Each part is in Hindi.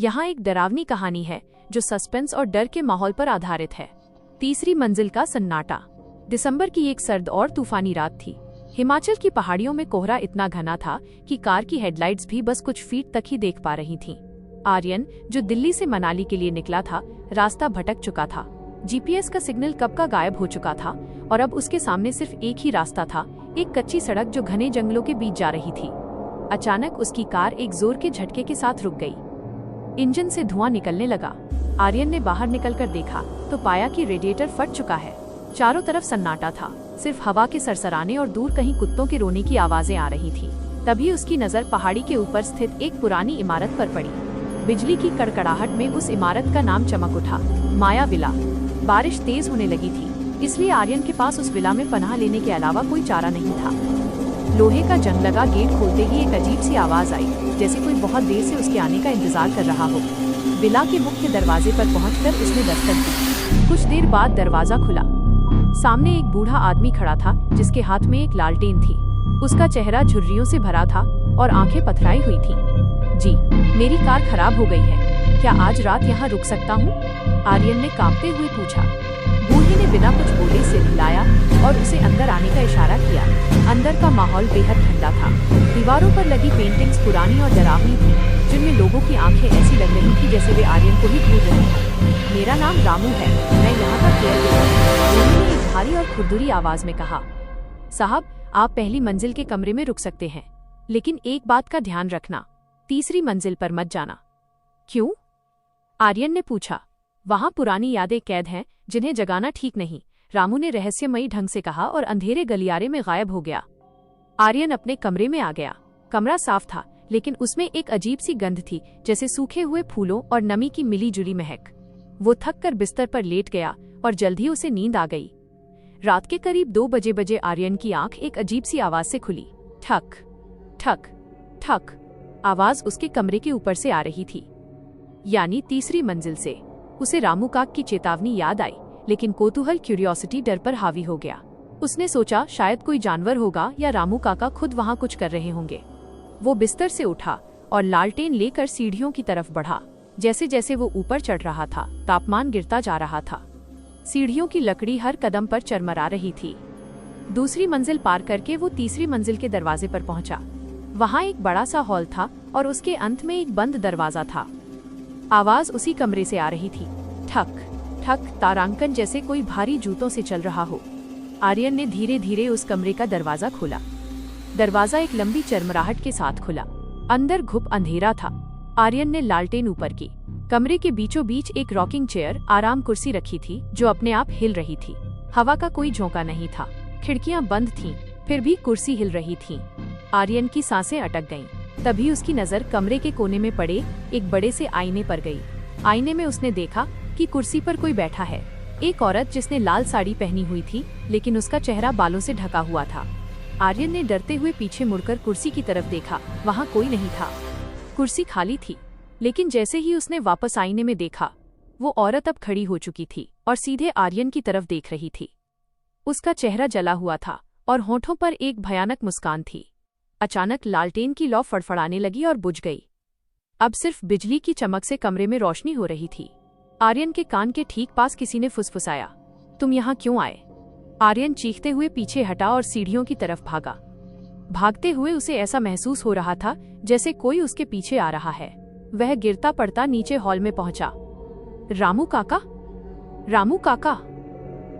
यहाँ एक डरावनी कहानी है जो सस्पेंस और डर के माहौल पर आधारित है। तीसरी मंजिल का सन्नाटा। दिसंबर की एक सर्द और तूफानी रात थी। हिमाचल की पहाड़ियों में कोहरा इतना घना था कि कार की हेडलाइट्स भी बस कुछ फीट तक ही देख पा रही थीं। आर्यन, जो दिल्ली से मनाली के लिए निकला था, रास्ता भटक चुका था। जीपीएस का सिग्नल कब का गायब हो चुका था और अब उसके सामने सिर्फ एक ही रास्ता था, एक कच्ची सड़क जो घने जंगलों के बीच जा रही थी। अचानक उसकी कार एक जोर के झटके के साथ रुक गई। इंजन से धुआं निकलने लगा। आर्यन ने बाहर निकलकर देखा तो पाया कि रेडिएटर फट चुका है। चारों तरफ सन्नाटा था, सिर्फ हवा के सरसराने और दूर कहीं कुत्तों के रोने की आवाजें आ रही थी। तभी उसकी नजर पहाड़ी के ऊपर स्थित एक पुरानी इमारत पर पड़ी। बिजली की कड़कड़ाहट में उस इमारत का नाम चमक उठा, माया विला। बारिश तेज होने लगी थी, इसलिए आर्यन के पास उस विला में पनाह लेने के अलावा कोई चारा नहीं था। लोहे का जंग लगा गेट खोलते ही एक अजीब सी आवाज आई, जैसे कोई बहुत देर से उसके आने का इंतजार कर रहा हो। विला के मुख्य दरवाजे पर पहुंचकर उसने दस्तक दी। कुछ देर बाद दरवाजा खुला। सामने एक बूढ़ा आदमी खड़ा था जिसके हाथ में एक लालटेन थी। उसका चेहरा झुर्रियों से भरा था और आंखें पथराई हुई थी। जी, मेरी कार खराब हो गई है, क्या आज रात यहाँ रुक सकता हूँ? आर्यन ने कांपते हुए पूछा। बूढ़े ने बिना कुछ बोले सिर हिलाया और उसे अंदर आने का इशारा किया। अंदर का माहौल बेहद ठंडा था। दीवारों पर लगी पेंटिंग्स पुरानी और डरावनी थी, जिनमें लोगों की आंखें ऐसी लग रही थी जैसे वे आर्यन को ही ढूंढ रहे थे। मेरा नाम रामू है, मैं यहाँ का केयरटेकर हूँ, उन्होंने एक भारी और खुरदुरी आवाज में कहा। साहब, आप पहली मंजिल के कमरे में रुक सकते हैं, लेकिन एक बात का ध्यान रखना, तीसरी मंजिल पर मत जाना। क्यों? आर्यन ने पूछा। वहाँ पुरानी यादें कैद हैं जिन्हें जगाना ठीक नहीं, रामू ने रहस्यमयी ढंग से कहा और अंधेरे गलियारे में गायब हो गया। आर्यन अपने कमरे में आ गया। कमरा साफ था, लेकिन उसमें एक अजीब सी गंध थी, जैसे सूखे हुए फूलों और नमी की मिली जुली महक। वो थक कर बिस्तर पर लेट गया और जल्द ही उसे नींद आ गई। रात के करीब 2 बजे आर्यन की आंख एक अजीब सी आवाज से खुली। ठक ठक ठक। आवाज उसके कमरे के ऊपर से आ रही थी, यानी तीसरी मंजिल से। उसे रामू काक की चेतावनी याद आई, लेकिन कौतूहल क्यूरियोसिटी डर पर हावी हो गया। उसने सोचा शायद कोई जानवर होगा या रामू काका खुद वहाँ कुछ कर रहे होंगे। वो बिस्तर से उठा और लालटेन लेकर सीढ़ियों की तरफ बढ़ा। जैसे जैसे वो ऊपर चढ़ रहा था, तापमान गिरता जा रहा था। सीढ़ियों की लकड़ी हर कदम पर चरमरा रही थी। दूसरी मंजिल पार करके वो तीसरी मंजिल के दरवाजे पर पहुंचा। वहाँ एक बड़ा सा हॉल था और उसके अंत में एक बंद दरवाजा था। आवाज उसी कमरे से आ रही थी, ठक ठक, तारांकन जैसे कोई भारी जूतों से चल रहा हो। आर्यन ने धीरे धीरे उस कमरे का दरवाजा खोला। दरवाजा एक लंबी चरमराहट के साथ खुला। अंदर घुप अंधेरा था। आर्यन ने लालटेन ऊपर की। कमरे के बीचों बीच एक रॉकिंग चेयर, आराम कुर्सी रखी थी जो अपने आप हिल रही थी। हवा का कोई झोंका नहीं था। खिड़कियां बंद थीं, फिर भी कुर्सी हिल रही थी। आर्यन की सांसें अटक गईं। तभी उसकी नजर कमरे के कोने में पड़े एक बड़े से आईने पर गई। आईने में उसने देखा कि कुर्सी पर कोई बैठा है, एक औरत जिसने लाल साड़ी पहनी हुई थी, लेकिन उसका चेहरा बालों से ढका हुआ था। आर्यन ने डरते हुए पीछे मुड़कर कुर्सी की तरफ देखा। वहाँ कोई नहीं था, कुर्सी खाली थी। लेकिन जैसे ही उसने वापस आईने में देखा, वो औरत अब खड़ी हो चुकी थी और सीधे आर्यन की तरफ देख रही थी। उसका चेहरा जला हुआ था और होठों पर एक भयानक मुस्कान थी। अचानक लालटेन की लौ फड़फड़ाने लगी और बुझ गई। अब सिर्फ बिजली की चमक से कमरे में रोशनी हो रही थी। आर्यन के कान के ठीक पास किसी ने फुसफुसाया, तुम यहाँ क्यों आए? आर्यन चीखते हुए पीछे हटा और सीढ़ियों की तरफ भागा। भागते हुए उसे ऐसा महसूस हो रहा था जैसे कोई उसके पीछे आ रहा है। वह गिरता पड़ता नीचे हॉल में पहुंचा। रामू काका, रामू काका,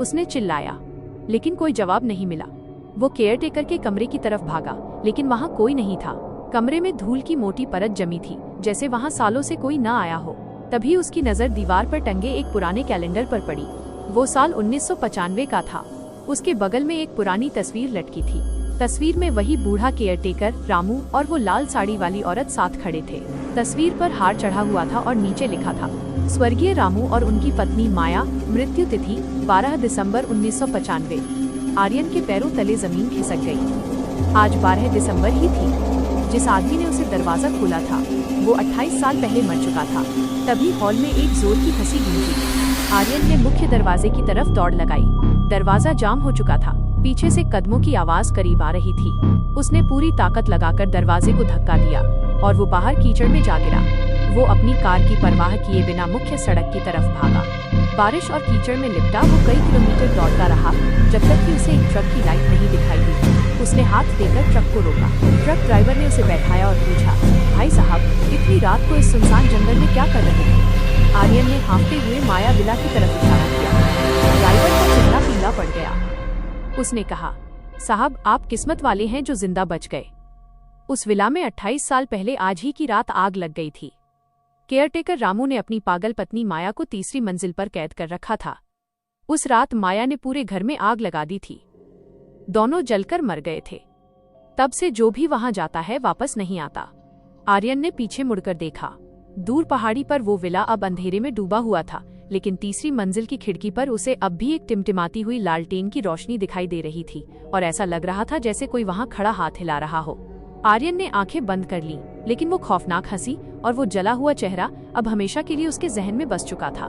उसने चिल्लाया, लेकिन कोई जवाब नहीं मिला। वो केयरटेकर के कमरे की तरफ भागा, लेकिन वहाँ कोई नहीं था। कमरे में धूल की मोटी परत जमी थी, जैसे वहाँ सालों से कोई न आया हो। तभी उसकी नज़र दीवार पर टंगे एक पुराने कैलेंडर पर पड़ी। वो साल 1995 का था। उसके बगल में एक पुरानी तस्वीर लटकी थी। तस्वीर में वही बूढ़ा केयरटेकर, रामू और वो लाल साड़ी वाली औरत साथ खड़े थे। तस्वीर पर हार चढ़ा हुआ था और नीचे लिखा था, स्वर्गीय रामू और उनकी पत्नी माया, मृत्यु तिथि 12 दिसंबर 1995। आर्यन के पैरों तले जमीन खिसक गई। आज 12 दिसंबर ही थी। जिस आदमी ने उसे दरवाजा खोला था वो 28 साल पहले मर चुका था। तभी हॉल में एक जोर की हंसी गूंजी। आर्यन ने मुख्य दरवाजे की तरफ दौड़ लगाई। दरवाजा जाम हो चुका था। पीछे से कदमों की आवाज करीब आ रही थी। उसने पूरी ताकत लगाकर दरवाजे को धक्का दिया और वो बाहर कीचड़ में जा गिरा। वो अपनी कार की परवाह किए बिना मुख्य सड़क की तरफ भागा। बारिश और कीचड़ में लिपटा वो कई किलोमीटर दौड़ता रहा, जब तक कि उसे एक ट्रक की लाइट नहीं दिखाई दी। उसने हाथ देकर ट्रक को रोका। ट्रक ड्राइवर ने उसे बैठाया और पूछा, भाई साहब, इतनी रात को इस सुनसान जंगल में क्या कर रहे हैं? आर्यन ने हाँफते हुए माया विला की तरफ इशारा किया। ड्राइवर का चेहरा पीला पड़ गया। उसने कहा, साहब, आप किस्मत वाले हैं जो जिंदा बच गए। उस विला में 28 साल पहले आज ही की रात आग लग गई थी। केयरटेकर रामू ने अपनी पागल पत्नी माया को तीसरी मंजिल पर कैद कर रखा था। उस रात माया ने पूरे घर में आग लगा दी थी। दोनों जलकर मर गए थे। तब से जो भी वहां जाता है वापस नहीं आता। आर्यन ने पीछे मुड़कर देखा। दूर पहाड़ी पर वो विला अब अंधेरे में डूबा हुआ था, लेकिन तीसरी मंजिल की खिड़की पर उसे अब भी एक टिमटिमाती हुई लालटेन की रोशनी दिखाई दे रही थी और ऐसा लग रहा था जैसे कोई वहां खड़ा हाथ हिला रहा हो। आर्यन ने आंखें बंद कर लीं, लेकिन वो खौफनाक हंसी और वो जला हुआ चेहरा अब हमेशा के लिए उसके जहन में बस चुका था।